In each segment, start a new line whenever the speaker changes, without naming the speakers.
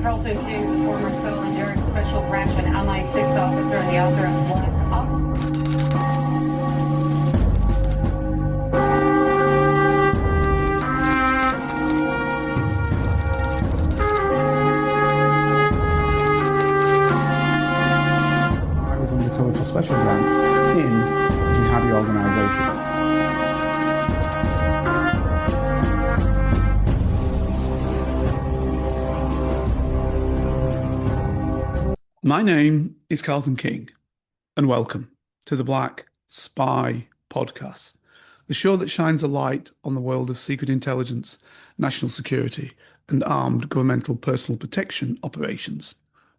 Carlton King, the former Scotland Yard Special Branch and analyse 6 officer and the author of Black Ops.
I was undercover for Special Branch in a jihadi organisation. My name is Carlton King, and welcome to the Black Spy Podcast, the show that shines a light on the world of secret intelligence, national security, and armed governmental personal protection operations.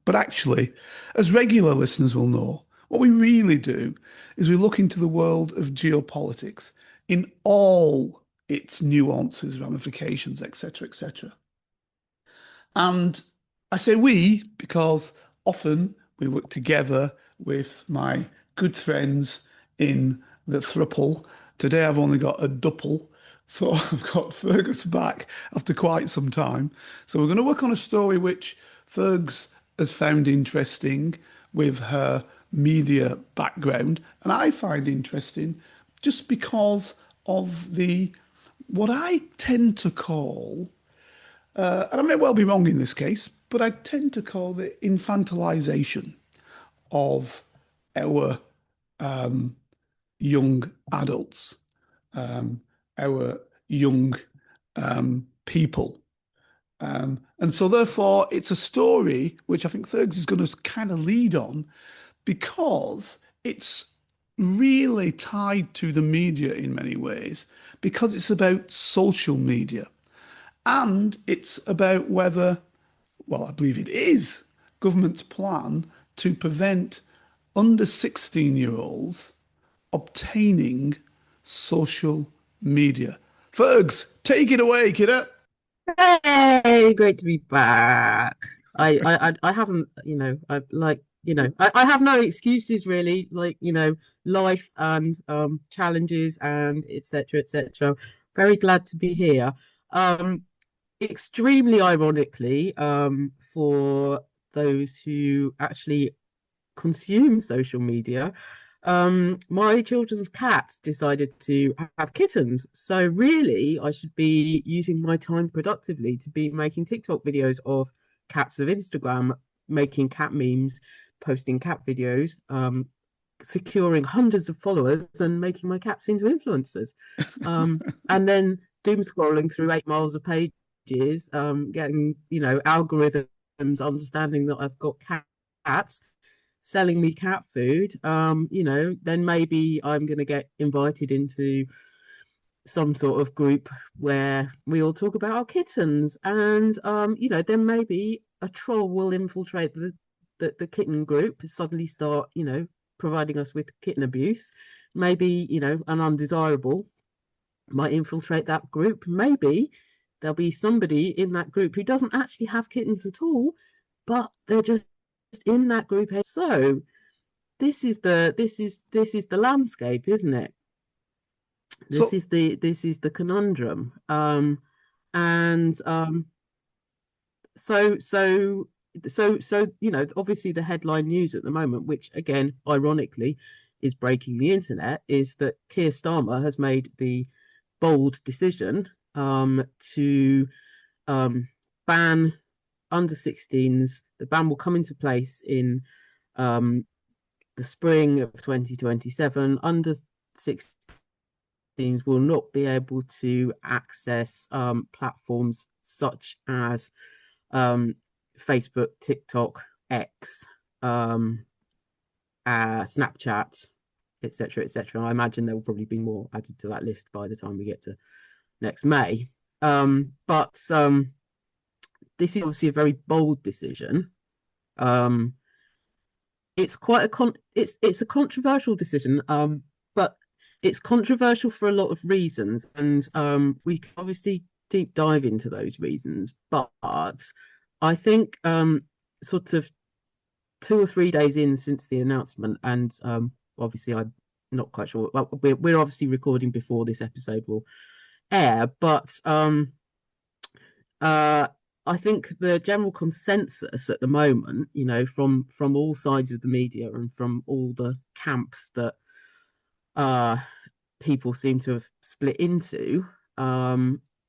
But actually, as regular listeners will know, what we really do is we look into the world of geopolitics in all its nuances, ramifications, etc., etc. And I say we because often we work together with my good friends in the thruple. Today I've only got a duple, so I've got Fergus back after quite some time. So we're going to work on a story which Fergs has found interesting with her media background, and I find interesting just because of what I tend to call, and I may well be wrong in this case, but I tend to call the infantilization of our young adults, our young people. And so therefore, it's a story which I think Fergus is going to kind of lead on because it's really tied to the media in many ways, because it's about social media. And it's about whether, well, I believe it is, government's plan to prevent under 16-year-olds obtaining social media. Fergs, take it away, kiddo.
Hey, great to be back. I haven't, I have no excuses really, life and challenges and etc. etc. Very glad to be here. Extremely ironically, for those who actually consume social media, my children's cat decided to have kittens. So really, I should be using my time productively to be making TikTok videos of cats of Instagram, making cat memes, posting cat videos, securing hundreds of followers and making my cats into influencers. And then doom scrolling through 8 miles of pages, getting, algorithms understanding that I've got cats selling me cat food, then maybe I'm going to get invited into some sort of group where we all talk about our kittens. And, then maybe a troll will infiltrate the kitten group, suddenly start, providing us with kitten abuse. Maybe, an undesirable might infiltrate that group. Maybe there'll be somebody in that group who doesn't actually have kittens at all, but they're just in that group. So this is the landscape, isn't it? This is the conundrum. So obviously the headline news at the moment, which again ironically is breaking the internet, is that Keir Starmer has made the bold decision to ban under 16s. The ban will come into place in the spring of 2027. Under 16s will not be able to access platforms such as Facebook, TikTok, X, Snapchat, etc., etc. I imagine there will probably be more added to that list by the time we get to next May. But this is obviously a very bold decision. It's quite it's a controversial decision, but it's controversial for a lot of reasons, and we can obviously deep dive into those reasons. But I think sort of 2 or 3 days in since the announcement, and obviously I'm not quite sure. Well, we're obviously recording before this episode will air, but I think the general consensus at the moment, from all sides of the media and from all the camps that uh people seem to have split into,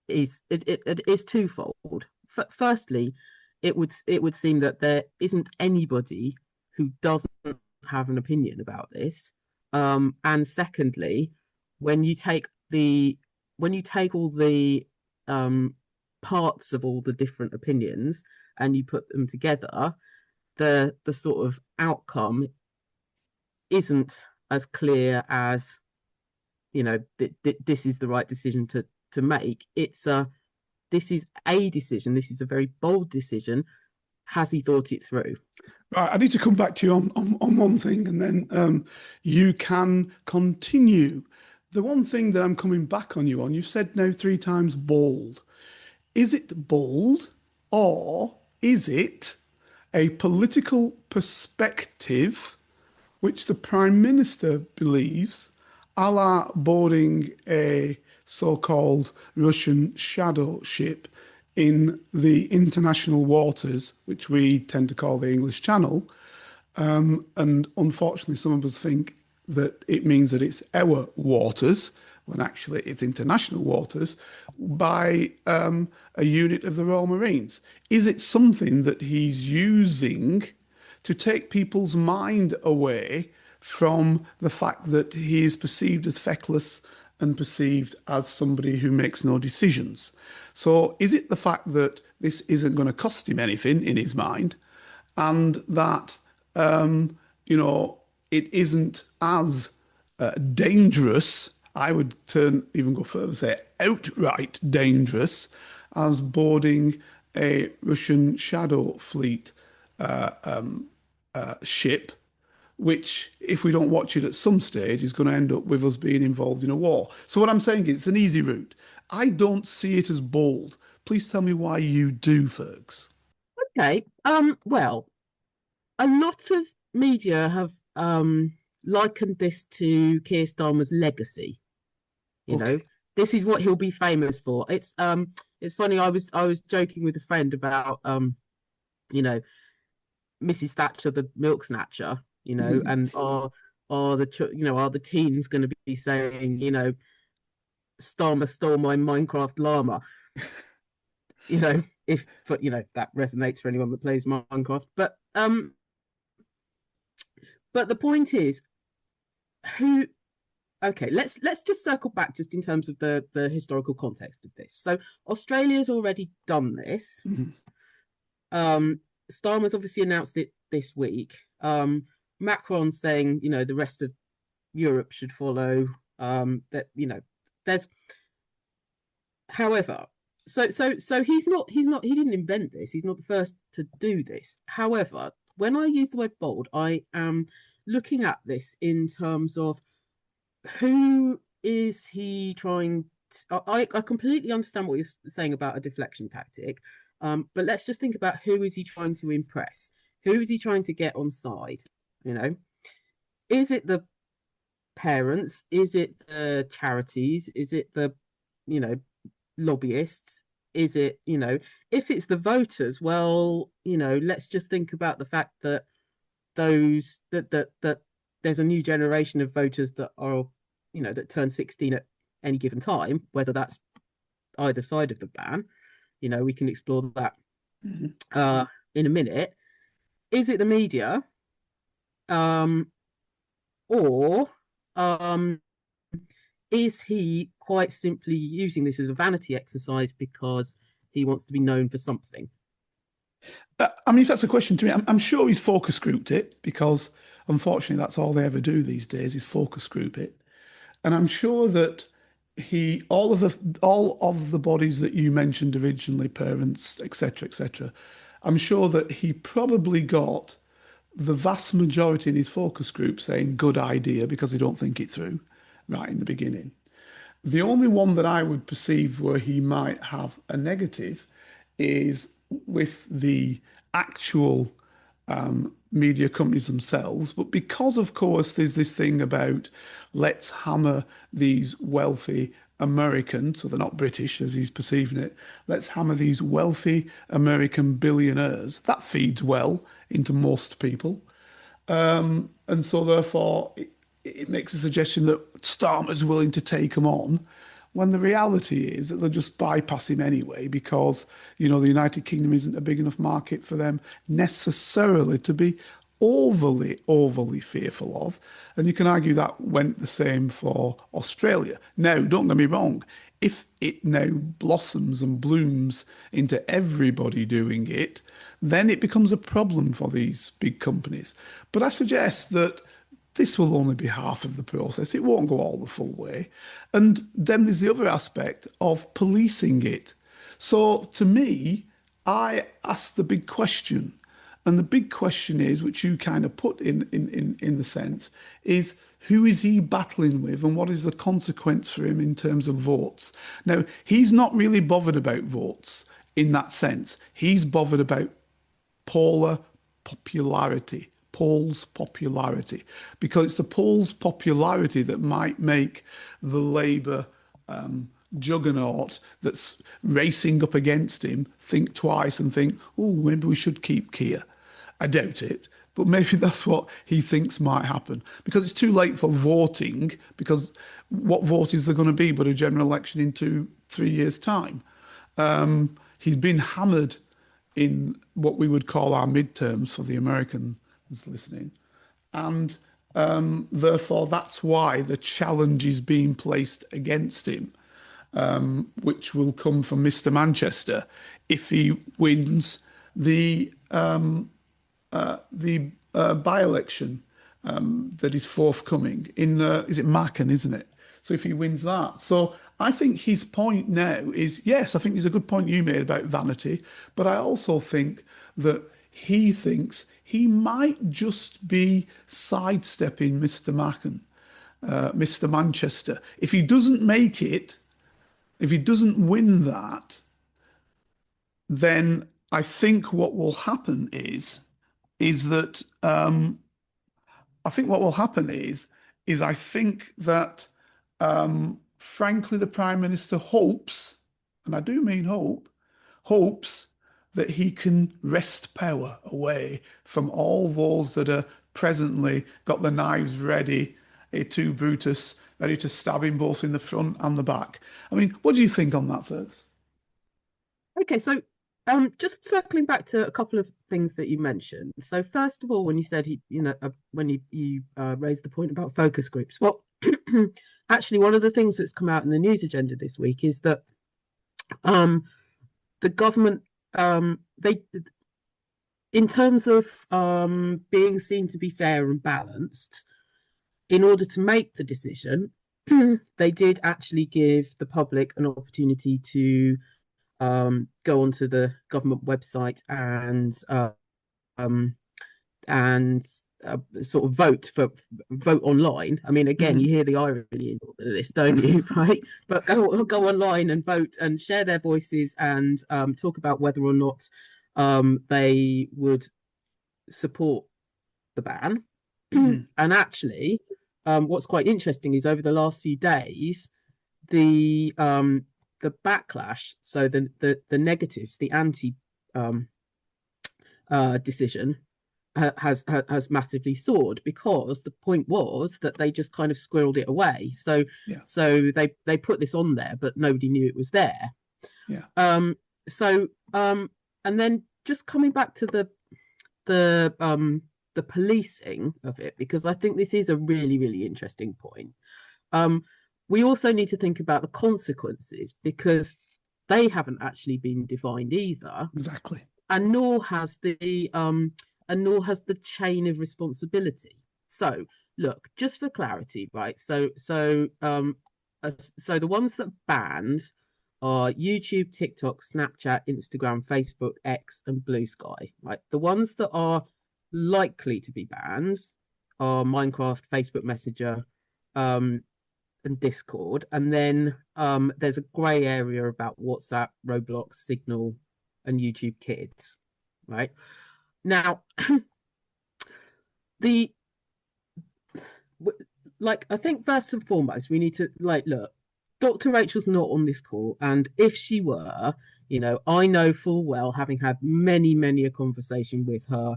it is twofold. Firstly, it would seem that there isn't anybody who doesn't have an opinion about this. And secondly, when you take the when you take all the parts of all the different opinions and you put them together, the sort of outcome isn't as clear as this is the right decision to make. This is a decision. This is a very bold decision. Has he thought it through?
Right, I need to come back to you on one thing, and then you can continue. The one thing that I'm coming back on you on, you've said now 3 times bold. Is it bold, or is it a political perspective which the Prime Minister believes, a la boarding a so-called Russian shadow ship in the international waters, which we tend to call the English Channel? And unfortunately, some of us think that it means that it's our waters, when actually it's international waters, by a unit of the Royal Marines. Is it something that he's using to take people's mind away from the fact that he is perceived as feckless and perceived as somebody who makes no decisions? So is it the fact that this isn't going to cost him anything in his mind, and that, it isn't as dangerous, I would even go further, say outright dangerous, as boarding a Russian shadow fleet ship, which, if we don't watch it at some stage, is going to end up with us being involved in a war? So what I'm saying is it's an easy route. I don't see it as bold. Please tell me why you do, Fergs.
Okay. Well, a lot of media have likened this to Keir Starmer's legacy.
Okay.
This is what he'll be famous for. It's funny. I was joking with a friend about you know, Mrs. Thatcher, the milk snatcher. And are the teens going to be saying, Starmer stole my Minecraft llama? If that resonates for anyone that plays Minecraft. But the point is, who okay, let's just circle back just in terms of the historical context of this. So Australia's already done this. Starmer's obviously announced it this week. Macron's saying, the rest of Europe should follow. There's however, so he didn't invent this. He's not the first to do this. However, when I use the word bold, I am looking at this in terms of who is he trying to, I completely understand what you're saying about a deflection tactic, but let's just think about who is he trying to impress? Who is he trying to get on side? Is it the parents? Is it the charities? Is it the, lobbyists? Is it, if it's the voters, well, let's just think about the fact that that there's a new generation of voters that are, that turn 16 at any given time, whether that's either side of the ban. We can explore that in a minute. Is it the media? Or is he quite simply using this as a vanity exercise because he wants to be known for something?
If that's a question to me, I'm sure he's focus grouped it, because unfortunately that's all they ever do these days is focus group it. And I'm sure that all of the bodies that you mentioned originally, parents, etc., I'm sure that he probably got the vast majority in his focus group saying good idea because they don't think it through right in the beginning. The only one that I would perceive where he might have a negative is with the actual media companies themselves. But because, of course, there's this thing about let's hammer these wealthy American, so they're not British as he's perceiving it. Let's hammer these wealthy American billionaires. That feeds well into most people. And so therefore it makes a suggestion that Starmer's willing to take them on, when the reality is that they'll just bypass him anyway, because, you know, the United Kingdom isn't a big enough market for them necessarily to be overly fearful of. And you can argue that went the same for Australia. Now, don't get me wrong, if it now blossoms and blooms into everybody doing it, then it becomes a problem for these big companies. But I suggest that this will only be half of the process. It won't go all the full way. And then there's the other aspect of policing it. So to me, I ask the big question. And the big question is, which you kind of put in the sense, is who is he battling with and what is the consequence for him in terms of votes? Now, he's not really bothered about votes in that sense. He's bothered about polls popularity, because it's the polls popularity that might make the Labour juggernaut that's racing up against him think twice and think, oh, maybe we should keep Keir. I doubt it, but maybe that's what he thinks might happen, because it's too late for voting, because what vote is there going to be but a general election in 2-3 years' time? He's been hammered in what we would call our midterms for the Americans listening. And therefore, that's why the challenge is being placed against him, which will come from Mr. Manchester if he wins the by-election that is forthcoming in, is it Marken, isn't it? So if he wins that. So I think his point now is, yes, I think there's a good point you made about vanity, but I also think that he thinks he might just be sidestepping Mr. Marken, Mr. Manchester. If he doesn't make it, if he doesn't win that, then I think what will happen is that I think what will happen is I think that frankly the Prime Minister hopes, and I do mean hopes that he can wrest power away from all those that are presently got the knives ready to Brutus, ready to stab him both in the front and the back. I mean, what do you think on that, Fergus?
Okay, so just circling back to a couple of things that you mentioned. So first of all, when you said when you raised the point about focus groups, well, actually, one of the things that's come out in the news agenda this week is that the government, they, in terms of being seen to be fair and balanced, in order to make the decision, they did actually give the public an opportunity to go onto the government website and sort of vote online. I mean, again, you hear the irony in all of this, don't you? Right? But go online and vote and share their voices and talk about whether or not they would support the ban. And actually, what's quite interesting is over the last few days, the backlash, so the negatives, the anti decision has massively soared, because the point was that they just kind of squirreled it away. So they put this on there, but nobody knew it was there. And then just coming back to the policing of it, because I think this is a really, really interesting point. We also need to think about the consequences, because they haven't actually been defined either.
Exactly.
And nor has the chain of responsibility. So look, just for clarity, right? So the ones that banned are YouTube, TikTok, Snapchat, Instagram, Facebook, X, and Blue Sky. Right? The ones that are likely to be banned are Minecraft, Facebook Messenger, and Discord. And then there's a grey area about WhatsApp, Roblox, Signal, and YouTube Kids. Right? Now, I think first and foremost, we need to look, Dr. Rchel's not on this call, and if she were, I know full well, having had many a conversation with her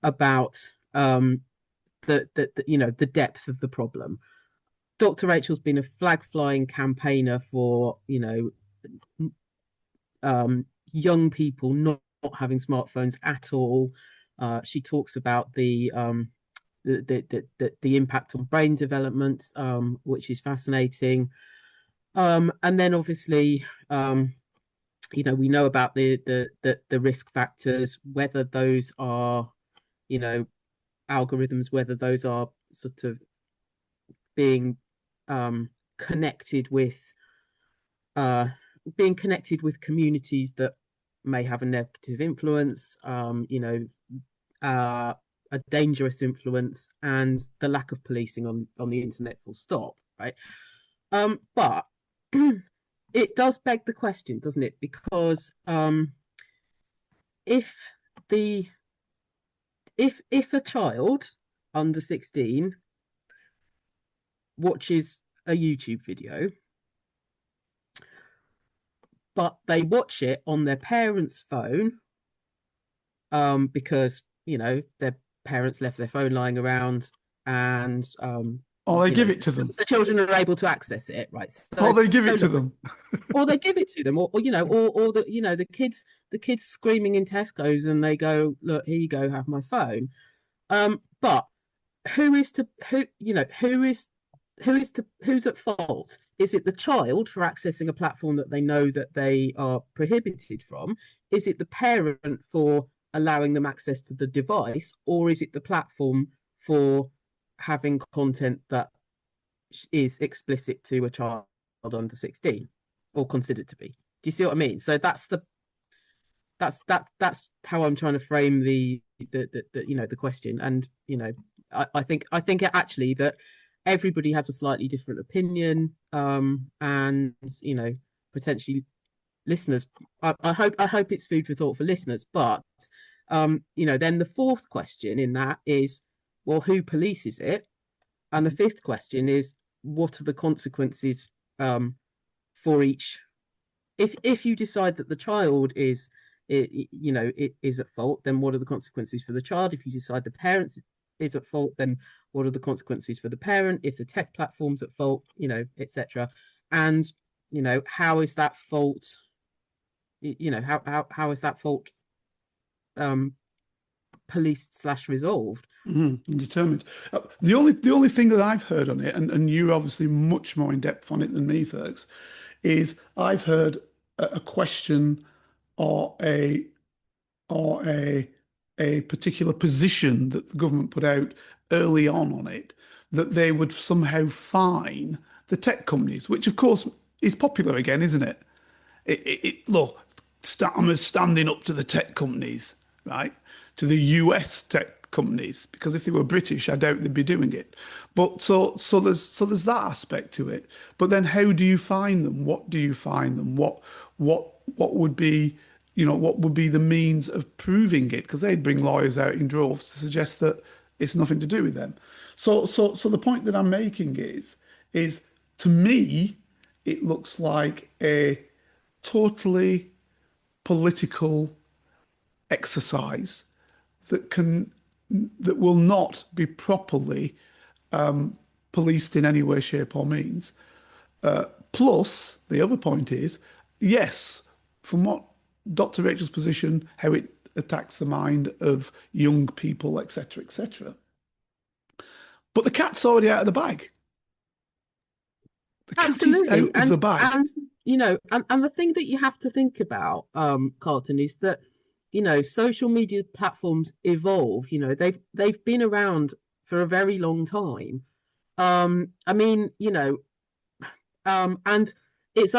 about the depth of the problem. Dr. Rchel's been a flag flying campaigner for young people not having smartphones at all. She talks about the impact on brain development, which is fascinating. And then obviously, we know about the risk factors, whether those are, algorithms, whether those are sort of being connected with communities that may have a negative influence, a dangerous influence, and the lack of policing on the internet full stop, right? But it does beg the question, doesn't it? Because if a child under 16 watches a YouTube video, but they watch it on their parents' phone, because their parents left their phone lying around, and
or they give it to them.
The children are able to access it, right?
Or they give it to them.
Or they give it to them, or the kids screaming in Tesco's, and they go, "Look, here you go, have my phone." But who's at fault? Is it the child for accessing a platform that they know that they are prohibited from? Is it the parent for allowing them access to the device, or is it the platform for having content that is explicit to a child under 16 or considered to be? Do you see what I mean? So that's how I'm trying to frame the question. And I think actually that everybody has a slightly different opinion, and potentially listeners, I hope it's food for thought for listeners. But then the fourth question in that is, well, who polices it? And the fifth question is, what are the consequences for each? If you decide that the child is at fault, then what are the consequences for the child? If you decide the parent is at fault, then what are the consequences for the parent? If the tech platform's at fault, etc. And how is that fault? How is that fault policed/resolved?
Determined. The only thing that I've heard on it, and you're obviously much more in depth on it than me, Fergus, is I've heard a question or a particular position that the government put out early on it, that they would somehow fine the tech companies, which of course is popular again, isn't it? Look, I'm standing up to the tech companies, right? To the US tech companies, because if they were British, I doubt they'd be doing it. But so there's that aspect to it. But then how do you find them? What do you find them? What would be what would be the means of proving it? Because they'd bring lawyers out in droves to suggest that it's nothing to do with them. So the point that I'm making is to me, it looks like a totally political exercise that will not be properly policed in any way, shape, or means. Plus, the other point is, yes, from what Dr. Rchel's position, how it attacks the mind of young people, etc., etc. But the cat's already out of the bag. The cat is out of the bag.
And the thing that you have to think about, Carlton, is that social media platforms evolve. They've been around for a very long time. And it's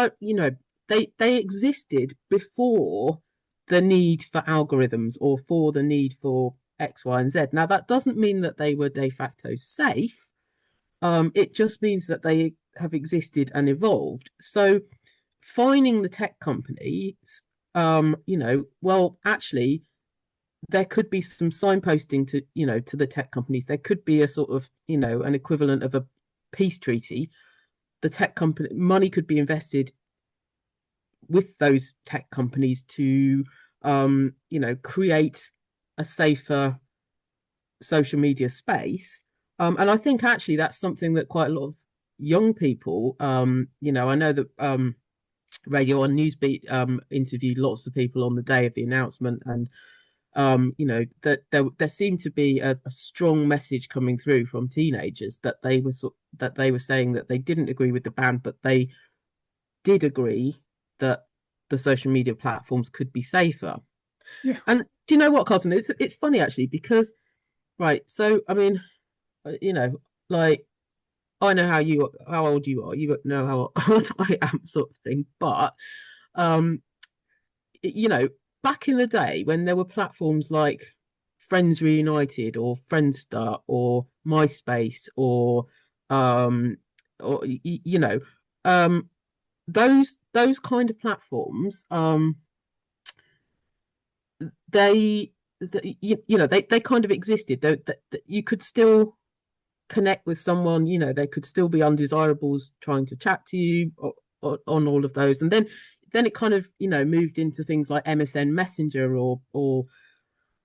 they existed before the need for algorithms or for the need for X, Y, and Z. Now, that doesn't mean that they were de facto safe. It just means that they have existed and evolved. So fining the tech companies, well, actually, there could be some signposting to the tech companies. There could be a sort of, an equivalent of a peace treaty the tech company money could be invested with those tech companies to create a safer social media space. And I think actually that's something that quite a lot of young people, I know that Radio on Newsbeat interviewed lots of people on the day of the announcement, and that there seemed to be a strong message coming through from teenagers that they were saying that they didn't agree with the ban, but they did agree that the social media platforms could be safer.
Yeah.
And do you know what, Carlton? It's funny actually, because right, so I mean, like, I know how old you are, you know how old I am, sort of thing. But back in the day when there were platforms like Friends Reunited or Friendster or MySpace or those kind of platforms, they kind of existed. You could still connect with someone, they could still be undesirables trying to chat to you on all of those. And then it kind of moved into things like MSN Messenger or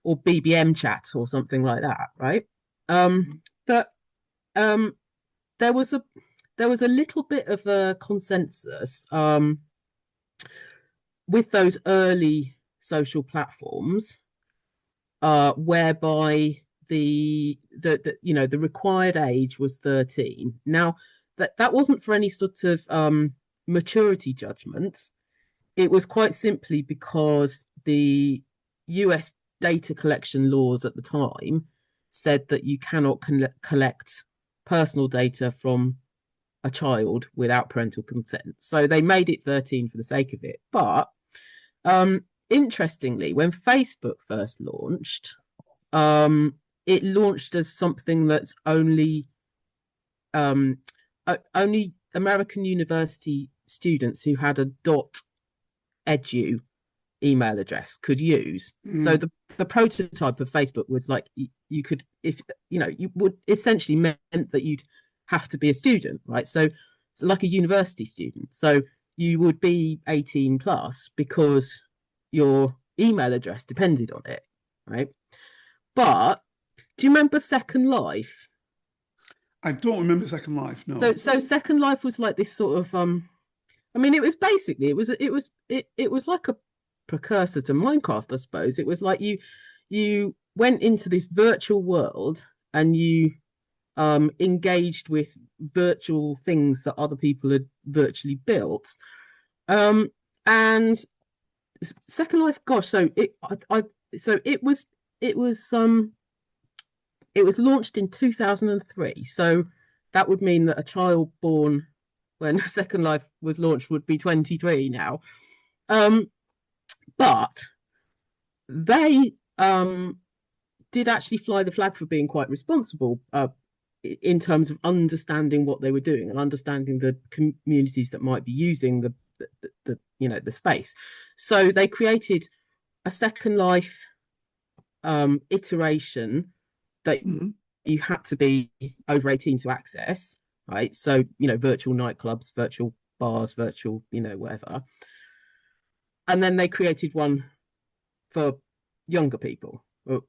BBM chat or something like that, right? But there was a little bit of a consensus with those early social platforms, whereby the required age was 13. Now that wasn't for any sort of maturity judgment. It was quite simply because the US data collection laws at the time said that you cannot collect personal data from a child without parental consent. So they made it 13 for the sake of it. But interestingly, when Facebook first launched, it launched as something that's only American university students who had a .edu email address could use. So the prototype of Facebook was like, you could, if you would essentially meant that you'd have to be a student, right? So like a university student. So you would be 18 plus because your email address depended on it, right? But do you remember Second Life?
I don't remember Second Life, no.
So Second Life was like this sort of I mean, it was basically it was like a precursor to Minecraft, I suppose. It was like you went into this virtual world and you engaged with virtual things that other people had virtually built. And Second Life, gosh, so it was launched in 2003. So that would mean that a child born when Second Life was launched would be 23 now. But they did actually fly the flag for being quite responsible in terms of understanding what they were doing and understanding the communities that might be using the space. So they created a Second Life iteration that you had to be over 18 to access, right? So, virtual nightclubs, virtual bars, virtual, whatever. And then they created one for younger people, and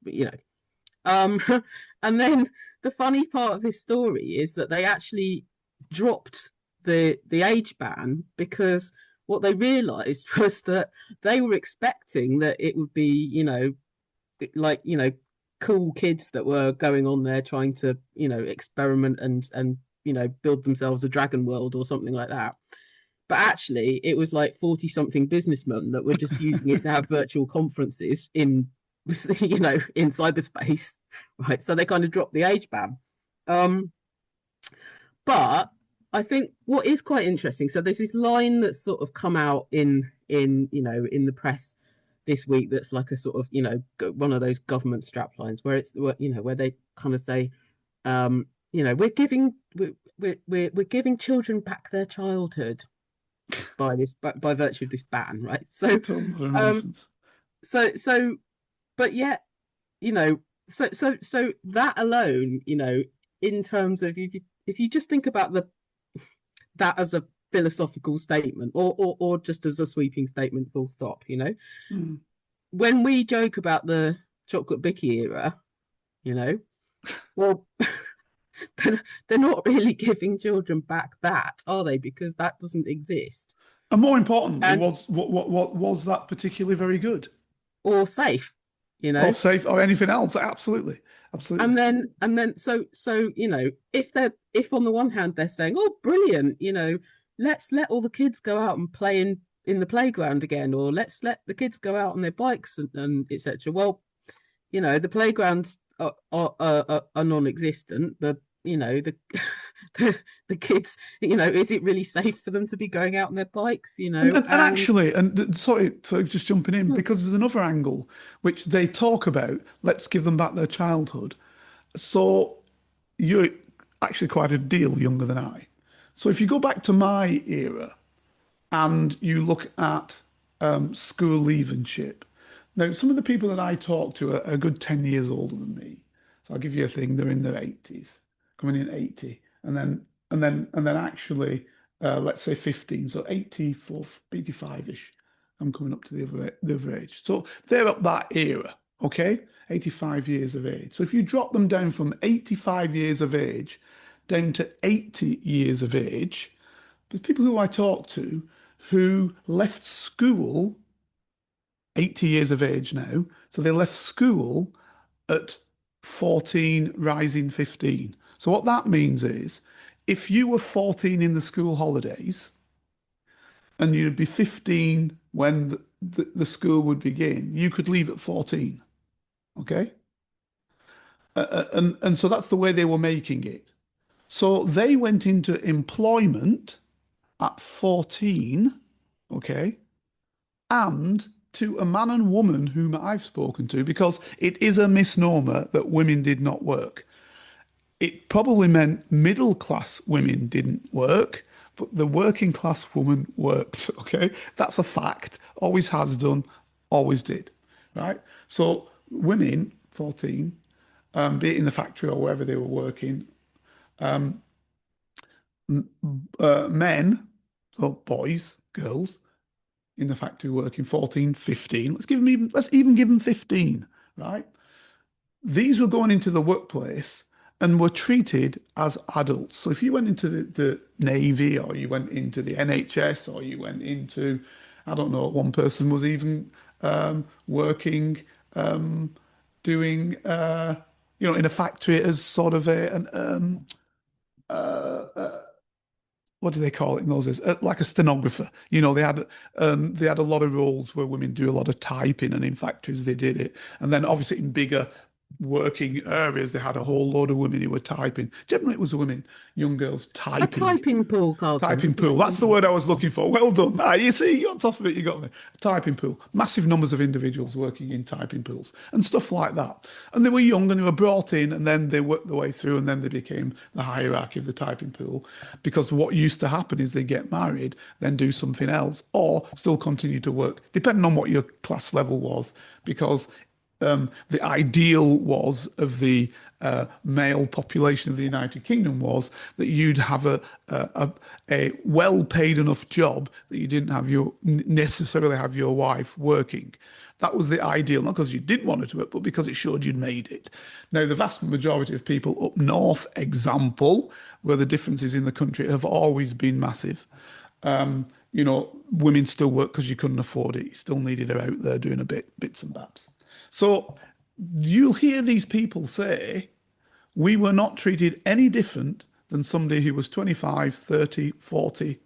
then the funny part of this story is that they actually dropped the age ban because what they realized was that they were expecting that it would be, cool kids that were going on there trying to, experiment and build themselves a dragon world or something like that. But actually, it was like 40-something businessmen that were just using it to have virtual conferences in cyberspace, right? So they kind of dropped the age ban. But I think what is quite interesting, so there's this line that's sort of come out in the press this week that's like a sort of one of those government strap lines where it's where they kind of say we're giving children back their childhood by virtue of this ban, right? So but yet so that alone, in terms of if you just think about that as a philosophical statement, or just as a sweeping statement, full stop, you know.
Mm.
When we joke about the chocolate bicky era, you know, well, they're not really giving children back that, are they? Because that doesn't exist.
And more importantly,
And
what was that particularly very good?
or safe, you
Or
know.
safe or anything else? Absolutely. Absolutely.
And then so you know, if on the one hand they're saying, oh brilliant, you know, let's let all the kids go out and play in the playground again, or let's let the kids go out on their bikes and etc. Well, you know, the playgrounds are non-existent. The you know the kids, you know, is it really safe for them to be going out on their bikes, you know?
And actually, and sorry for just jumping in, because there's another angle which they talk about. Let's give them back their childhood. So you're actually quite a deal younger than I. So if you go back to my era and you look at school leavenship, now some of the people that I talk to are a good 10 years older than me. So I'll give you a thing, they're in their 80s, coming in 80, and then actually let's say 15, so 84, 85-ish. I'm coming up to the other age. So they're up that era, okay? 85 years of age. So if you drop them down from 85 years of age down to 80 years of age, there's people who I talk to who left school 80 years of age now. So they left school at 14, rising 15. So what that means is if you were 14 in the school holidays and you'd be 15 when the school would begin, you could leave at 14. Okay? And so that's the way they were making it. So they went into employment at 14, okay? And to a man and woman whom I've spoken to, because it is a misnomer that women did not work. It probably meant middle class women didn't work, but the working class woman worked, okay? That's a fact. Always has done, always did, right? So women, 14, be it in the factory or wherever they were working, men, so boys, girls, in the factory working 14, 15. Let's even give them 15, right? These were going into the workplace and were treated as adults. So if you went into the Navy or you went into the NHS or you went into, I don't know, one person was even working, doing, in a factory as sort of what do they call it in those days? Like a stenographer. They had a lot of roles where women do a lot of typing, and in factories they did it. And then obviously in bigger working areas, they had a whole load of women who were typing. Generally, it was women, young girls typing.
A typing pool, Carlton.
Typing pool. That's the word I was looking for. Well done. You see, you're on top of it. You got me. A typing pool. Massive numbers of individuals working in typing pools and stuff like that. And they were young and they were brought in, and then they worked their way through, and then they became the hierarchy of the typing pool. Because what used to happen is they get married, then do something else, or still continue to work, depending on what your class level was. Because the ideal was of the male population of the United Kingdom was that you'd have a well-paid enough job that you didn't necessarily have your wife working. That was the ideal, not because you didn't want to do it, but because it showed you'd made it. Now, the vast majority of people up north, example, where the differences in the country have always been massive. Women still work because you couldn't afford it. You still needed her out there doing bits and babs. So you'll hear these people say, we were not treated any different than somebody who was 25, 30, 40.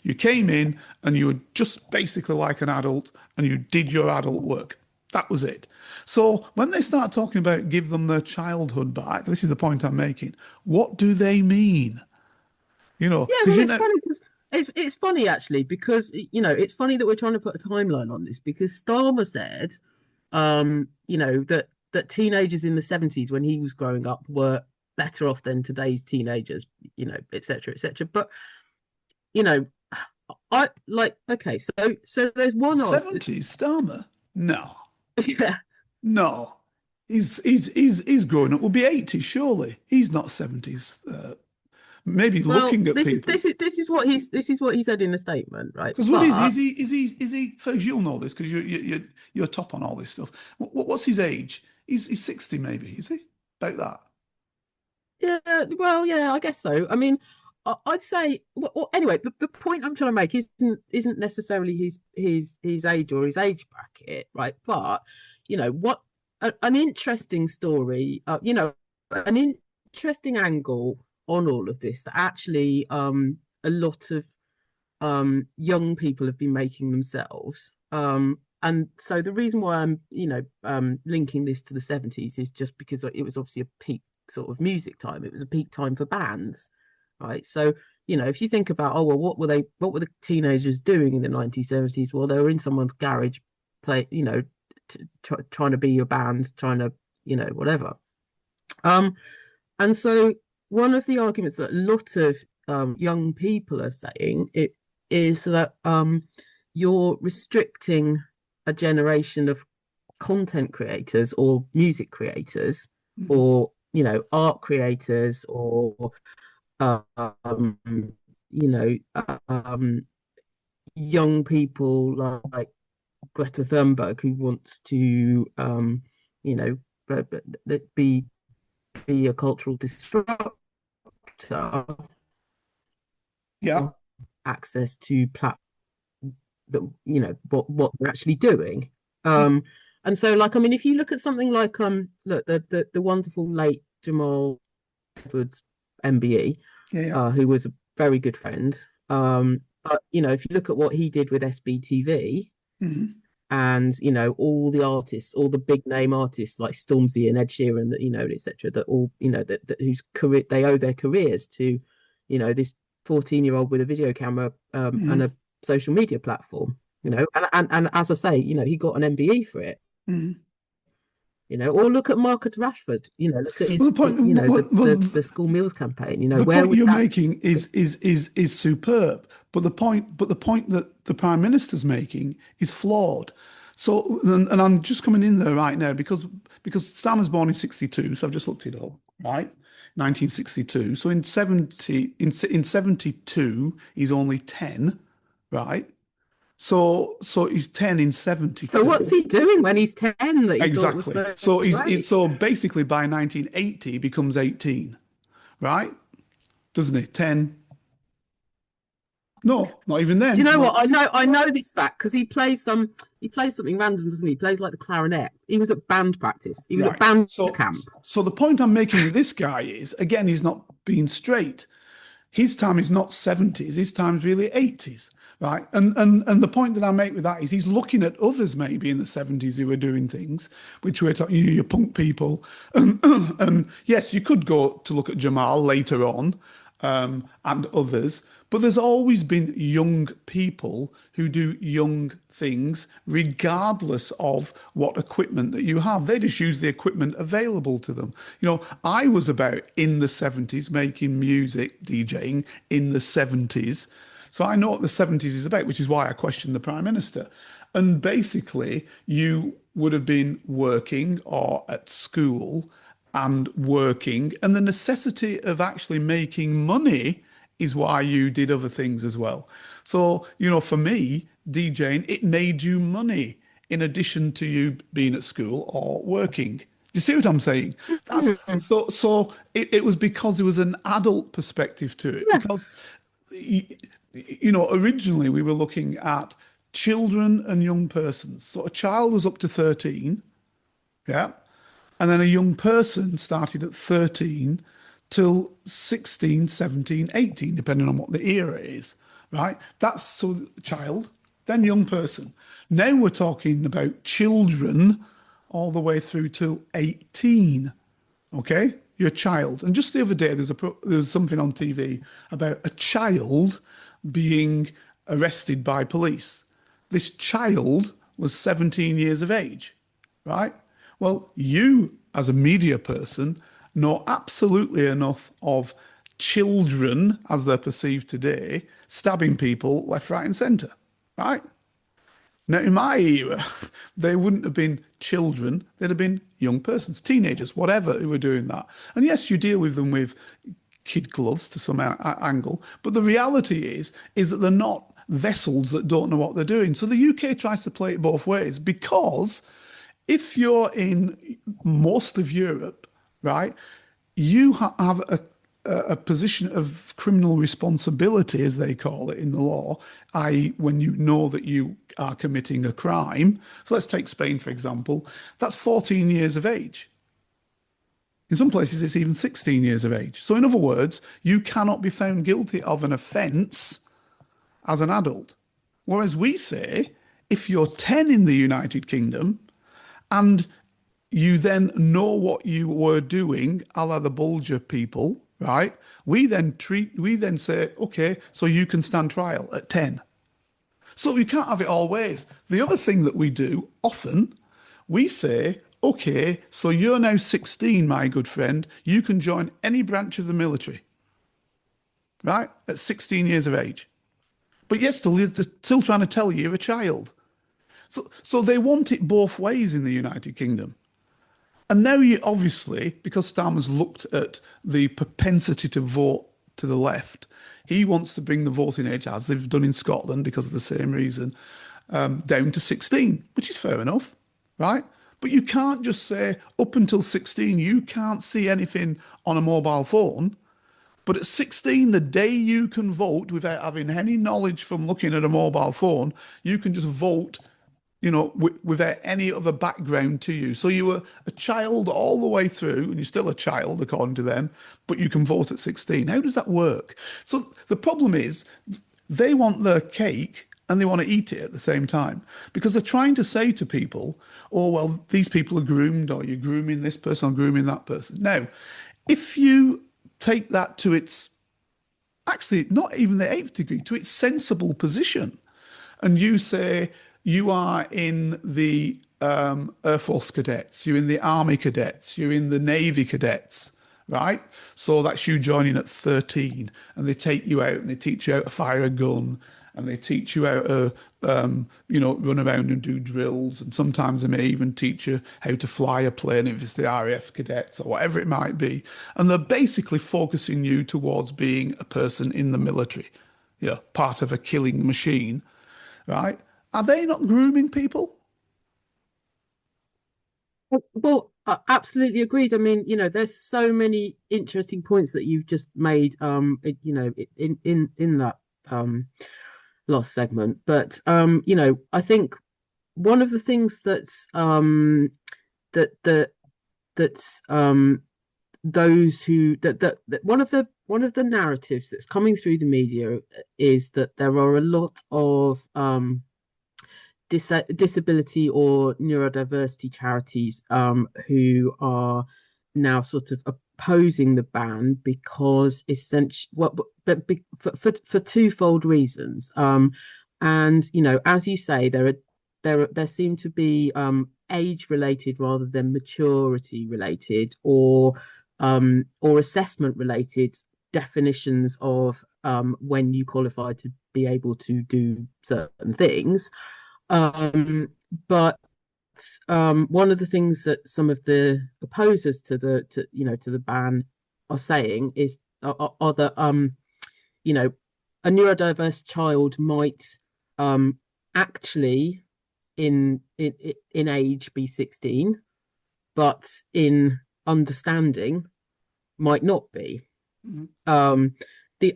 You came in and you were just basically like an adult and you did your adult work. That was it. So when they start talking about give them their childhood back, this is the point I'm making. What do they mean?
Yeah, well, it's funny because it's funny actually, because it's funny that we're trying to put a timeline on this, because Starmer said that teenagers in the 70s when he was growing up were better off than today's teenagers, et cetera, et cetera. But I like, okay, so there's one
70s Starmer? No.
Yeah.
No. He's growing up. Will be 80, surely. He's not 70s. maybe looking at people.
This is what he said in the statement, right?
Because what is he? First, you'll know this because you're top on all this stuff. What's his age? He's 60 maybe, is he? About that.
Yeah, well, yeah, I guess so. I mean, I'd say anyway. The point I'm trying to make isn't necessarily his age or his age bracket, right? But what an interesting story. An interesting angle on all of this that actually a lot of young people have been making themselves. And so the reason why I'm linking this to the 70s is just because it was obviously a peak sort of music time. It was a peak time for bands, right? So if you think about, oh well, what were the teenagers doing in the 1970s? Well, they were in someone's garage trying to be your band, trying to whatever. And so one of the arguments that a lot of young people are saying it is that you're restricting a generation of content creators or music creators or art creators or young people like Greta Thunberg who wants to be a cultural disruptor.
Yeah.
Access to platforms that what they're actually doing. And so if you look at something like look, the wonderful late Jamal Edwards MBE, who was a very good friend. But if you look at what he did with SBTV, and all the artists, all the big name artists like Stormzy and Ed Sheeran, that etc., that all that whose career they owe their careers to, this 14-year-old with a video camera and a social media platform, and as I say, he got an MBE for it. Or look at Marcus Rashford. Look at his, the school meals campaign.
The point you're making is superb, but the point that the Prime Minister's making is flawed. So, and I'm just coming in there right now because Stan was born in 62, so I've just looked it up, right? 1962. So in 72, he's only 10, right? So he's 10 in 72.
So what's he doing when he's 10 that he
exactly.
Thought was
so basically by 1980 he becomes 18, right? Doesn't he? 10. No, not even then.
Do you know what? I know this fact because he plays something random, doesn't he? He plays like the clarinet. He was at band practice. He was at band camp.
So the point I'm making with this guy is, again, he's not being straight. His time is not 70s. His time's really 80s, right? And the point that I make with that is he's looking at others maybe in the 70s who were doing things, which were your punk people. And yes, you could go to look at Jamal later on and others, but there's always been young people who do young things regardless of what equipment that you have. They just use the equipment available to them. I was about in the 70s making music, DJing in the 70s. So I know what the 70s is about, which is why I questioned the Prime Minister. And basically, you would have been working or at school and working, and the necessity of actually making money is why you did other things as well. So, for me, DJing, it made you money in addition to you being at school or working. Do you see what I'm saying? So it was because there was an adult perspective to it. Because, originally we were looking at children and young persons. So a child was up to 13, yeah? And then a young person started at 13 till 16, 17, 18, depending on what the era is, right? That's so child, then young person. Now we're talking about children all the way through till 18, okay? Your child. And just the other day, there was something on TV about a child being arrested by police. This child was 17 years of age, right? Well, you, as a media person, know absolutely enough of children, as they're perceived today, stabbing people left, right, and centre, right? Now, in my era, they wouldn't have been children, they'd have been young persons, teenagers, whatever, who were doing that. And yes, you deal with them with kid gloves to some angle. But the reality is that they're not vessels that don't know what they're doing. So the UK tries to play it both ways, because if you're in most of Europe, right, you have a position of criminal responsibility, as they call it in the law, i.e., when you know that you are committing a crime. So let's take Spain, for example. That's 14 years of age. In some places, it's even 16 years of age. So, in other words, you cannot be found guilty of an offence as an adult. Whereas we say, if you're 10 in the United Kingdom and you then know what you were doing, a la the Bulger people, right? We then say, okay, so you can stand trial at 10. So you can't have it all ways. The other thing that we do often, we say, okay, so you're now 16, my good friend. You can join any branch of the military, right? At 16 years of age. But yet they're still trying to tell you you're a child. So they want it both ways in the United Kingdom. And now you obviously, because Starmer's looked at the propensity to vote to the left, he wants to bring the voting age, as they've done in Scotland because of the same reason, down to 16, which is fair enough, right? But you can't just say up until 16, you can't see anything on a mobile phone. But at 16, the day you can vote without having any knowledge from looking at a mobile phone, you can just vote, without any other background to you. So you were a child all the way through, and you're still a child according to them, but you can vote at 16. How does that work? So the problem is they want their cake and they want to eat it at the same time, because they're trying to say to people, oh, well, these people are groomed, or you're grooming this person or grooming that person. Now, if you take that to its, actually not even the 8th degree, to its sensible position, and you say, you are in the Air Force cadets, you're in the Army cadets, you're in the Navy cadets, right? So that's you joining at 13, and they take you out and they teach you how to fire a gun, and they teach you how to, run around and do drills, and sometimes they may even teach you how to fly a plane if it's the RAF cadets or whatever it might be. And they're basically focusing you towards being a person in the military, part of a killing machine, right? Are they not grooming people?
Well, absolutely agreed. I mean, there's so many interesting points that you've just made, in that last segment. But I think one of the things that's that's those who that one of the narratives that's coming through the media is that there are a lot of disability or neurodiversity charities who are now sort of opposing the ban because essentially, for twofold reasons. And as you say, there seem to be age related rather than maturity related or assessment related definitions of when you qualify to be able to do certain things. But one of the things that some of the opposers to the ban are saying is are that a neurodiverse child might actually in age be 16, but in understanding might not be. Mm-hmm. The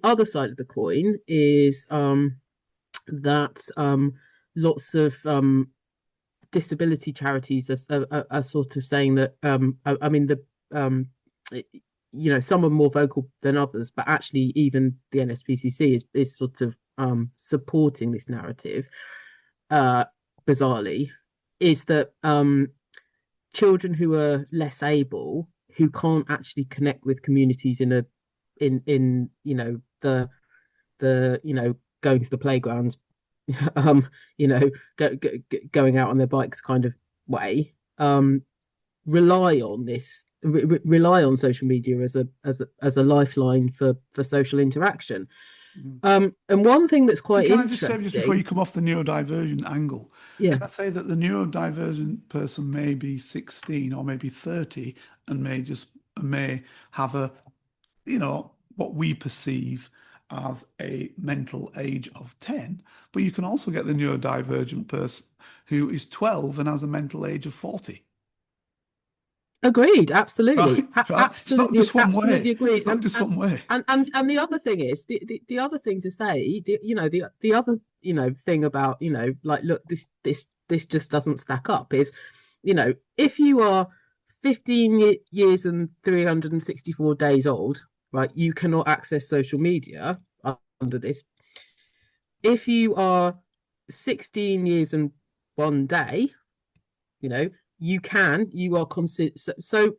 other side of the coin is that lots of disability charities are sort of saying that I mean some are more vocal than others, but actually even the NSPCC is sort of supporting this narrative bizarrely, is that children who are less able, who can't actually connect with communities in the going to the playground, going out on their bikes kind of way, rely on social media as a lifeline for social interaction. And one thing that's quite
can
interesting.
I just say, just before you come off the neurodivergent angle,
yeah,
can I say that the neurodivergent person may be 16 or maybe 30 and may have a what we perceive as a mental age of 10, but you can also get the neurodivergent person who is 12 and has a mental age of 40.
Agreed, absolutely.
Right, right. It's not just one way.
Agreed.
It's not just one way.
And the other thing is the other thing to say, the other, thing about, like, look, this just doesn't stack up is, if you are 15 years and 364 days old, right, you cannot access social media under this. If you are 16 years and 1 day, you are considered. So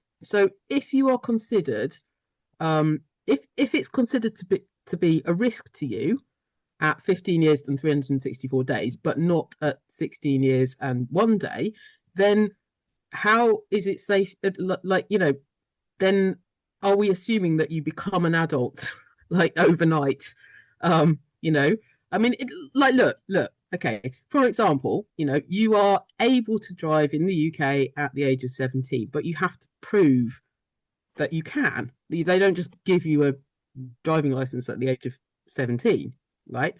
if you are considered, if it's considered to be a risk to you at 15 years and 364 days, but not at 16 years and 1 day, then how is it safe? Like, then are we assuming that you become an adult like overnight? I mean, look. Okay, for example, you are able to drive in the UK at the age of 17, but you have to prove that you can. They don't just give you a driving license at the age of 17, right?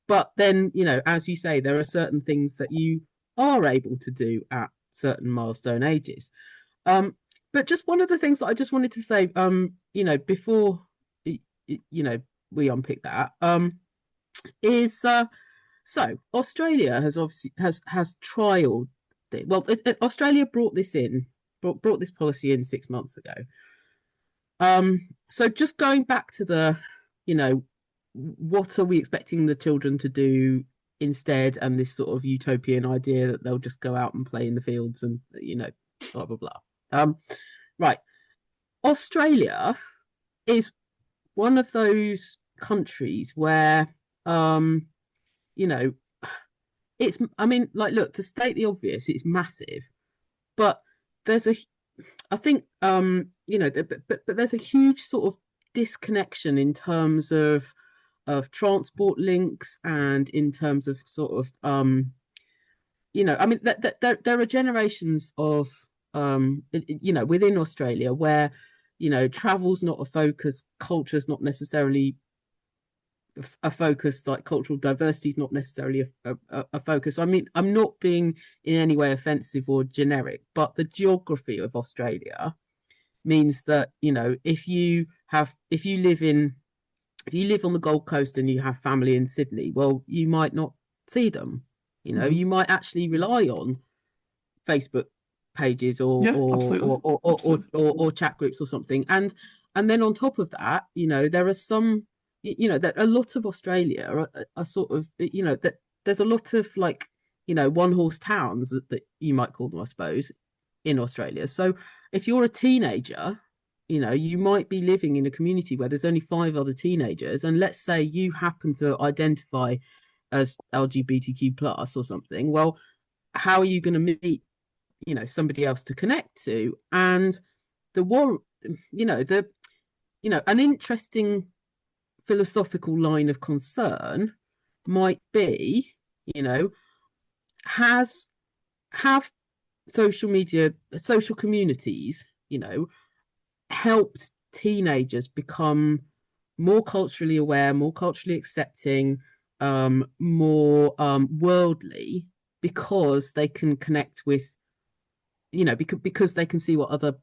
But then, as you say, there are certain things that you are able to do at certain milestone ages. But just one of the things that I just wanted to say, before we unpick that, is so Australia has obviously has trialed it. Well, Australia brought this policy in 6 months ago. So just going back to the, what are we expecting the children to do instead, and this sort of utopian idea that they'll just go out and play in the fields and blah blah blah. Right, Australia is one of those countries where it's, I mean, like, look, to state the obvious, it's massive, but I think but there's a huge sort of disconnection in terms of transport links, and in terms of sort of I mean, there are generations of within Australia where travel's not a focus, culture's not necessarily a focus, like cultural diversity is not necessarily a focus. I mean, I'm not being in any way offensive or generic, but the geography of Australia means that if you live on the Gold Coast and you have family in Sydney, well, you might not see them. You might actually rely on Facebook pages or chat groups or something. And then on top of that, there are some, that a lot of Australia are sort of, that there's a lot of, like, one horse towns that you might call them, I suppose, in Australia. So if you're a teenager, you might be living in a community where there's only 5 other teenagers, and let's say you happen to identify as LGBTQ plus or something. Well, how are you going to meet, somebody else to connect to? And an interesting philosophical line of concern might be, have social communities, helped teenagers become more culturally aware, more culturally accepting, more worldly, because they can connect with, because they can see what other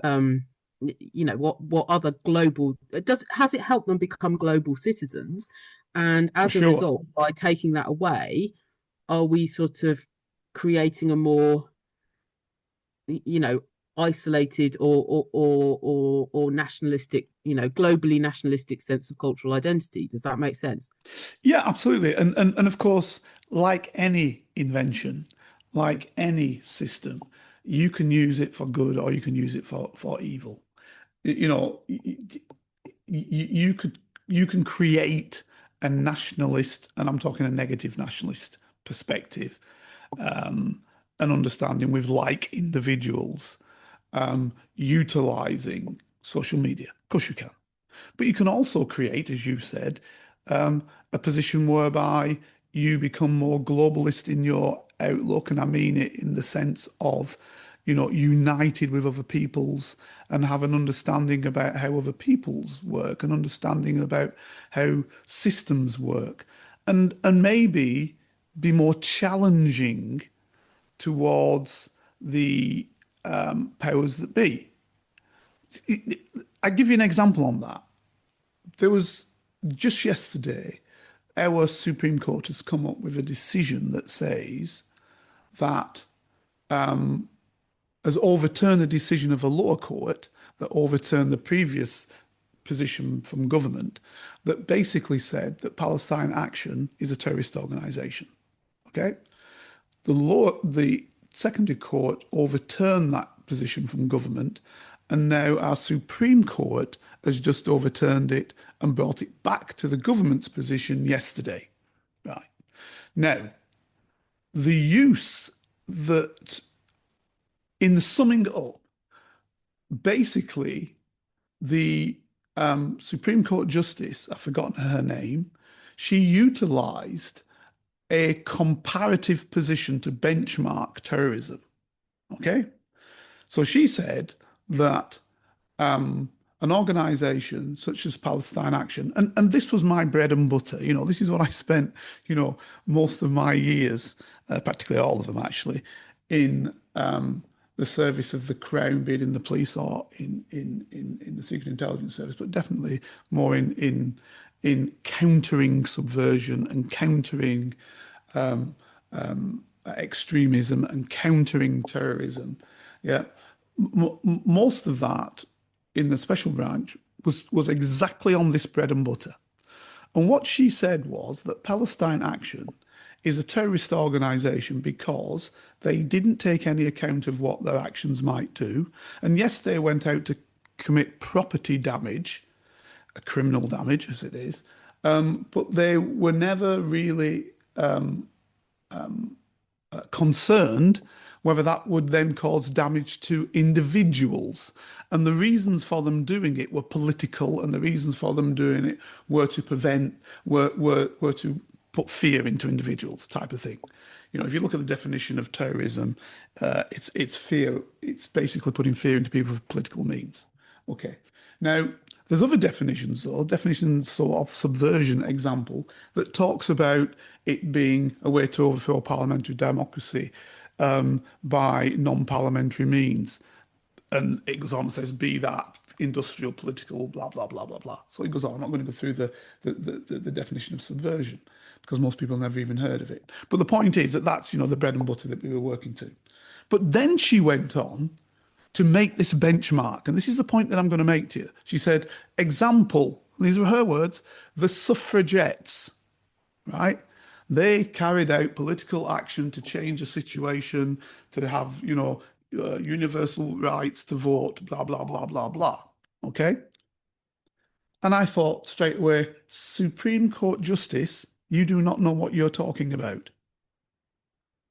what other global has it helped them become global citizens? And as a result, by taking that away, are we sort of creating a more isolated or nationalistic, globally nationalistic sense of cultural identity? Does that make sense?
Yeah, absolutely. And of course, like any invention, like any system, you can use it for good or you can use it for evil. You can create a nationalist, and I'm talking a negative nationalist perspective, an understanding with like individuals, utilizing social media. Of course you can. But you can also create, as you've said, a position whereby you become more globalist in your outlook. And I mean it in the sense of united with other peoples and have an understanding about how other peoples work, an understanding about how systems work, and maybe be more challenging towards the powers that be. I give you an example on that. There was just yesterday, our Supreme Court has come up with a decision that says that has overturned the decision of a lower court that overturned the previous position from government that basically said that Palestine Action is a terrorist organization. Okay? The secondary court overturned that position from government, and now our Supreme Court has just overturned it and brought it back to the government's position yesterday. Right. Now, the use that, in the summing up, basically the Supreme Court Justice, I've forgotten her name, she utilised a comparative position to benchmark terrorism. Okay? So she said that an organization such as Palestine Action, and this was my bread and butter, this is what I spent, most of my years, practically all of them actually, in the service of the Crown, be it in the police or in the Secret Intelligence Service, but definitely more in countering subversion and countering extremism and countering terrorism. Yeah, most of that in the special branch was exactly on this bread and butter. And what she said was that Palestine Action is a terrorist organization because they didn't take any account of what their actions might do. And yes, they went out to commit property damage, a criminal damage as it is, but they were never really concerned whether that would then cause damage to individuals. And the reasons for them doing it were political, and the reasons for them doing it were to were to put fear into individuals, type of thing. If you look at the definition of terrorism, it's fear. It's basically putting fear into people for political means. Okay. Now, there's other definitions, though, definitions sort of subversion example, that talks about it being a way to overthrow parliamentary democracy by non-parliamentary means. And it goes on and says, be that industrial, political, blah, blah, blah, blah, blah. So it goes on. I'm not going to go through the definition of subversion because most people have never even heard of it. But the point is that that's, the bread and butter that we were working to. But then she went on to make this benchmark. And this is the point that I'm going to make to you. She said, example, these are her words, the suffragettes, right? They carried out political action to change a situation, to have, universal rights to vote, blah, blah, blah, blah, blah. Okay? And I thought straight away, Supreme Court Justice, you do not know what you're talking about.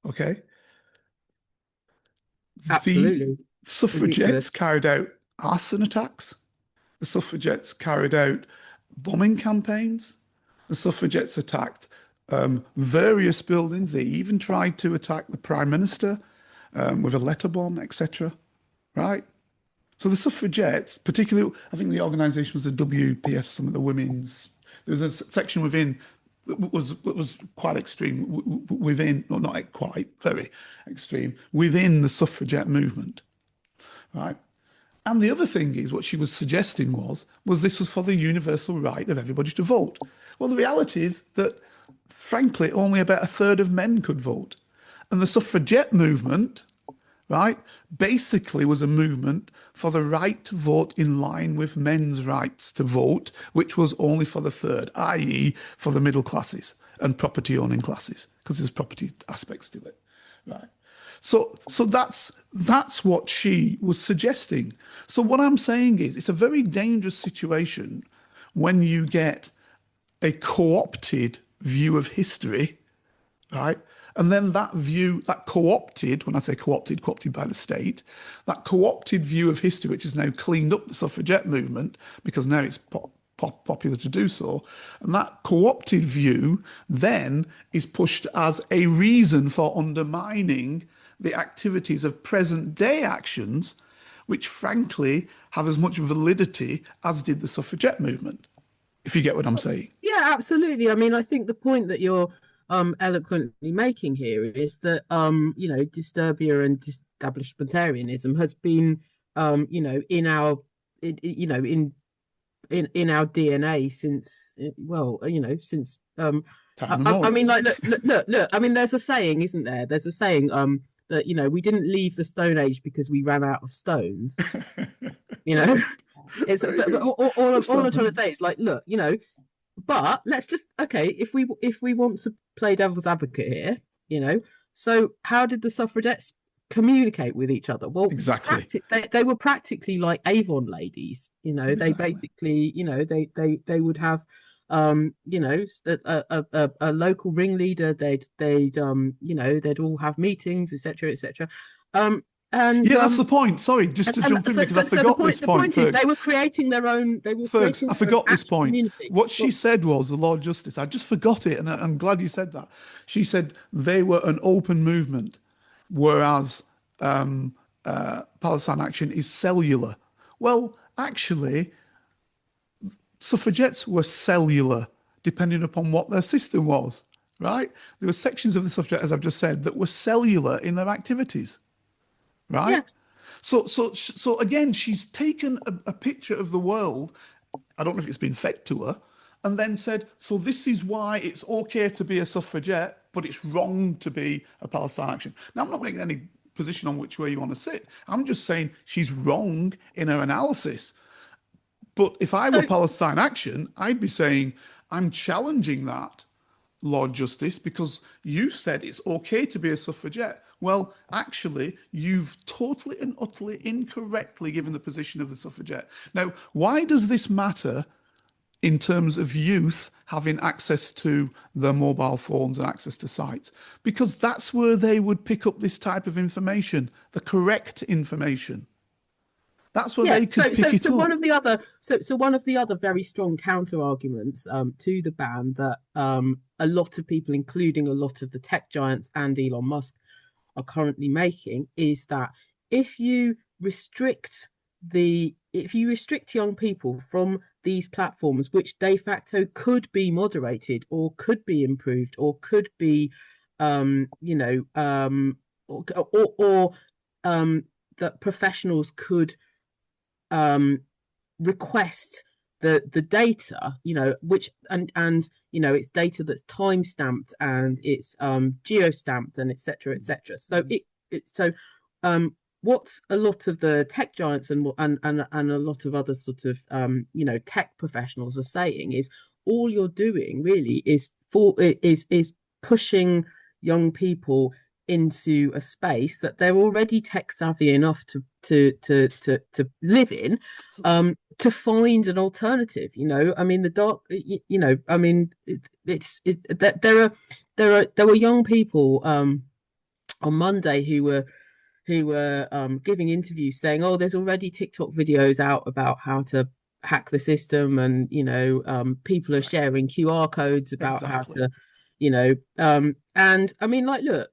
Okay?
Absolutely.
The suffragettes carried out arson attacks. The suffragettes carried out bombing campaigns. The suffragettes attacked various buildings. They even tried to attack the Prime Minister with a letter bomb, etc. Right? So the suffragettes, particularly, I think the organisation was the WPS, some of the women's. There was a section within that was quite extreme within, well, not quite, very extreme, within the suffragette movement. Right? And the other thing is, what she was suggesting was this was for the universal right of everybody to vote. Well, the reality is that, frankly, only about a third of men could vote. And the suffragette movement, right, basically was a movement for the right to vote in line with men's rights to vote, which was only for the third, i.e. for the middle classes and property owning classes, because there's property aspects to it, right? So that's what she was suggesting. So what I'm saying is it's a very dangerous situation when you get a co-opted view of history, right? And then that view, that co-opted, when I say co-opted, co-opted by the state, that co-opted view of history, which has now cleaned up the suffragette movement, because now it's popular to do so, and that co-opted view then is pushed as a reason for undermining the activities of present day actions, which frankly have as much validity as did the suffragette movement, if you get what I'm saying.
Yeah, absolutely. I mean, I think the point that you're eloquently making here is that Disturbia and establishmentarianism has been in our in our DNA since since I mean, like, look. I mean, there's a saying, isn't there? There's a saying that we didn't leave the Stone Age because we ran out of stones. It's but all I'm trying to say is, like, look, but let's just, okay, if we want to play devil's advocate here, so how did the suffragettes communicate with each other? Well,
exactly,
they were practically like Avon ladies. Exactly. They basically, they would have a local ringleader. They'd all have meetings, etc. And
that's the point. Sorry, just to jump in, because I forgot this point.
The point is, they were creating their own.
Fergus, I forgot this point. Community. What she said was, the Lord Justice, I just forgot it, and I'm glad you said that. She said they were an open movement, whereas Palestine Action is cellular. Well, actually, suffragettes were cellular, depending upon what their system was, right? There were sections of the suffragette, as I've just said, that were cellular in their activities. Right. Yeah. So again, she's taken a picture of the world. I don't know if it's been fed to her, and then said, so this is why it's okay to be a suffragette, but it's wrong to be a Palestine Action. Now, I'm not making any position on which way you want to sit. I'm just saying she's wrong in her analysis. But if I were Palestine Action, I'd be saying, I'm challenging that, Lord Justice, because you said it's okay to be a suffragette. Well, actually, you've totally and utterly incorrectly given the position of the suffragette. Now, why does this matter in terms of youth having access to their mobile phones and access to sites? Because that's where they would pick up this type of information, the correct information. That's where they could pick it up.
One of the other very strong counter arguments to the ban that a lot of people, including a lot of the tech giants and Elon Musk, are currently making is that if you restrict young people from these platforms, which de facto could be moderated or could be improved or could be that professionals could request the data, which and it's data that's time stamped and it's geo stamped and etc. So what a lot of the tech giants and a lot of other sort of tech professionals are saying is all you're doing really is pushing young people into a space that they're already tech savvy enough to live in, to find an alternative. I mean, there were young people on Monday who were giving interviews saying, oh, there's already TikTok videos out about how to hack the system, and people are sharing QR codes about how to and I mean, like, look,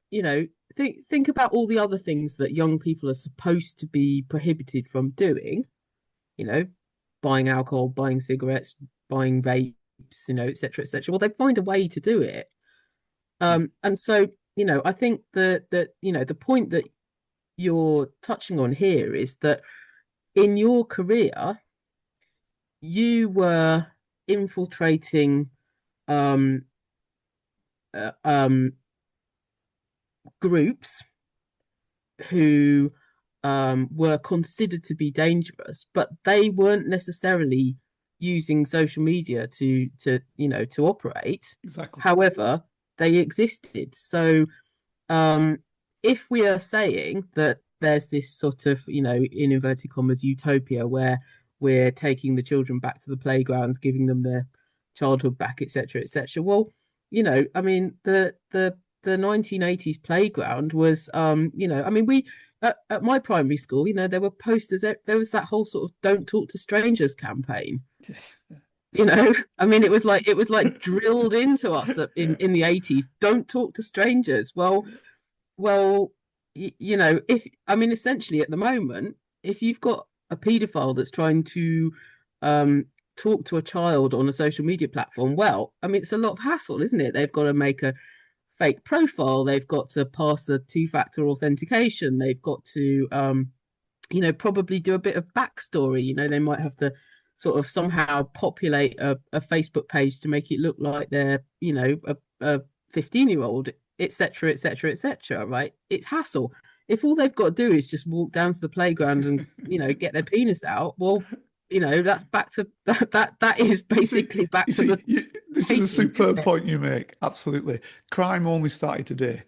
think about all the other things that young people are supposed to be prohibited from doing, buying alcohol, buying cigarettes, buying vapes, etc. Well, they find a way to do it. And so, I think the point that you're touching on here is that in your career, you were infiltrating groups who were considered to be dangerous, but they weren't necessarily using social media to operate.
Exactly.
However, they existed. So if we are saying that there's this sort of, in inverted commas, utopia where we're taking the children back to the playgrounds, giving them their childhood back, etc., well, I mean, the 1980s playground was, I mean, we at my primary school, there were posters. There was that whole sort of "Don't Talk to Strangers" campaign. I mean, it was like drilled into us in the 80s. Don't talk to strangers. Well, essentially at the moment, if you've got a paedophile that's trying to talk to a child on a social media platform, well, I mean, it's a lot of hassle, isn't it? They've got to make a fake profile, they've got to pass a two-factor authentication, they've got to probably do a bit of backstory. They might have to sort of somehow populate a Facebook page to make it look like they're a 15-year-old, etc., etc., etc. Right? It's hassle. If all they've got to do is just walk down to the playground and get their penis out, well, that's back to that is basically back to the.
This is a superb point you make. Absolutely, crime only started today.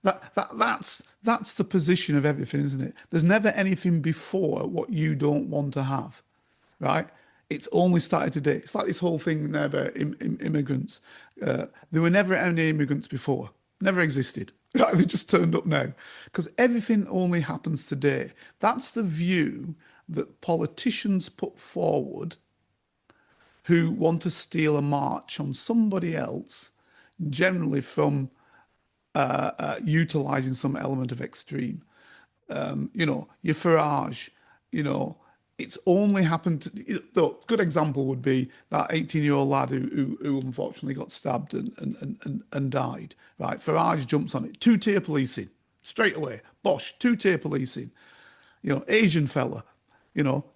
That's the position of everything, isn't it? There's never anything before what you don't want to have, right? It's only started today. It's like this whole thing there about immigrants. There were never any immigrants before. Never existed. They just turned up now. Because everything only happens today. That's the view that politicians put forward who want to steal a march on somebody else, generally from utilising some element of extreme. Your Farage, it's only happened. Good example would be that 18-year-old lad who unfortunately got stabbed and died. Right, Farage jumps on it. Two-tier policing straight away. Bosh, two-tier policing. Asian fella.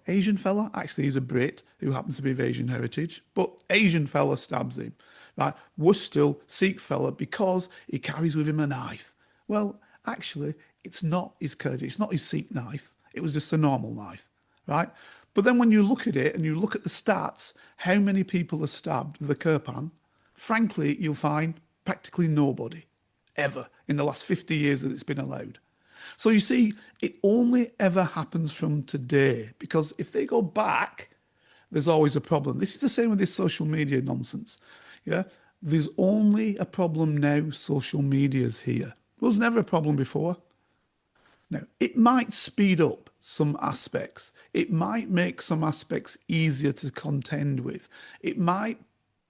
Asian fella. Actually, he's a Brit who happens to be of Asian heritage, but Asian fella stabs him. Right, worse still, Sikh fella, because he carries with him a knife. Well, actually, it's not his Kurdish, it's not his Sikh knife. It was just a normal knife. Right? But then when you look at it and you look at the stats, how many people are stabbed with a kirpan? Frankly, you'll find practically nobody ever in the last 50 years that it's been allowed. So you see, it only ever happens from today, because if they go back, there's always a problem. This is the same with this social media nonsense. Yeah, there's only a problem now. Social media's here. There was never a problem before. Now, it might speed up some aspects. It might make some aspects easier to contend with. It might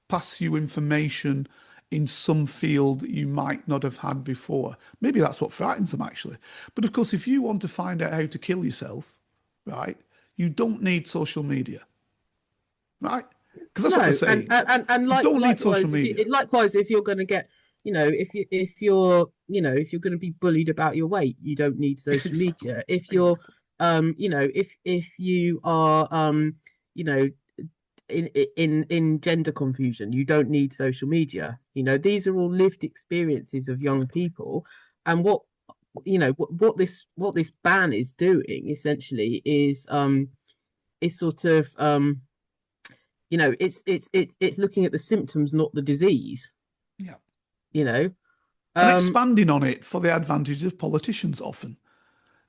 pass you information in some field that you might not have had before. Maybe that's what frightens them, actually. But of course, if you want to find out how to kill yourself, right, you don't need social media, right? Because that's what they're saying.
And
you don't need social media.
Likewise, if you're going to get, if you're going to be bullied about your weight, you don't need social media. If you're, if you are, in gender confusion, you don't need social media. These are all lived experiences of young people, and what this ban is doing essentially is sort of it's looking at the symptoms, not the disease.
Yeah. And expanding on it for the advantage of politicians often.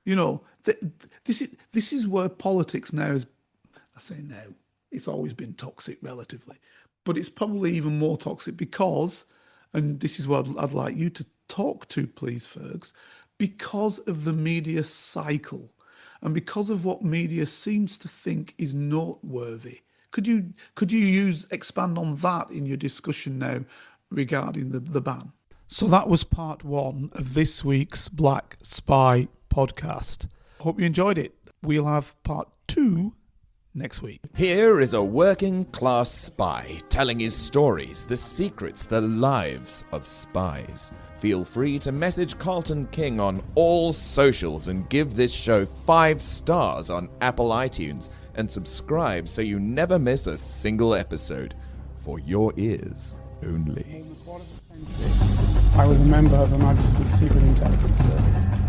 This is where politics now is, I say now, it's always been toxic relatively, but it's probably even more toxic because, and this is what I'd like you to talk to, please, Fergs, because of the media cycle and because of what media seems to think is noteworthy. Could you expand on that in your discussion now regarding the ban? So that was part one of this week's Black Spy podcast. Hope you enjoyed it. We'll have part two next week.
Here is a working class spy telling his stories, the secrets, the lives of spies. Feel free to message Carlton King on all socials and give this show 5 stars on Apple iTunes and subscribe so you never miss a single episode. For your ears only.
I was a member of Her Majesty's Secret Intelligence Service.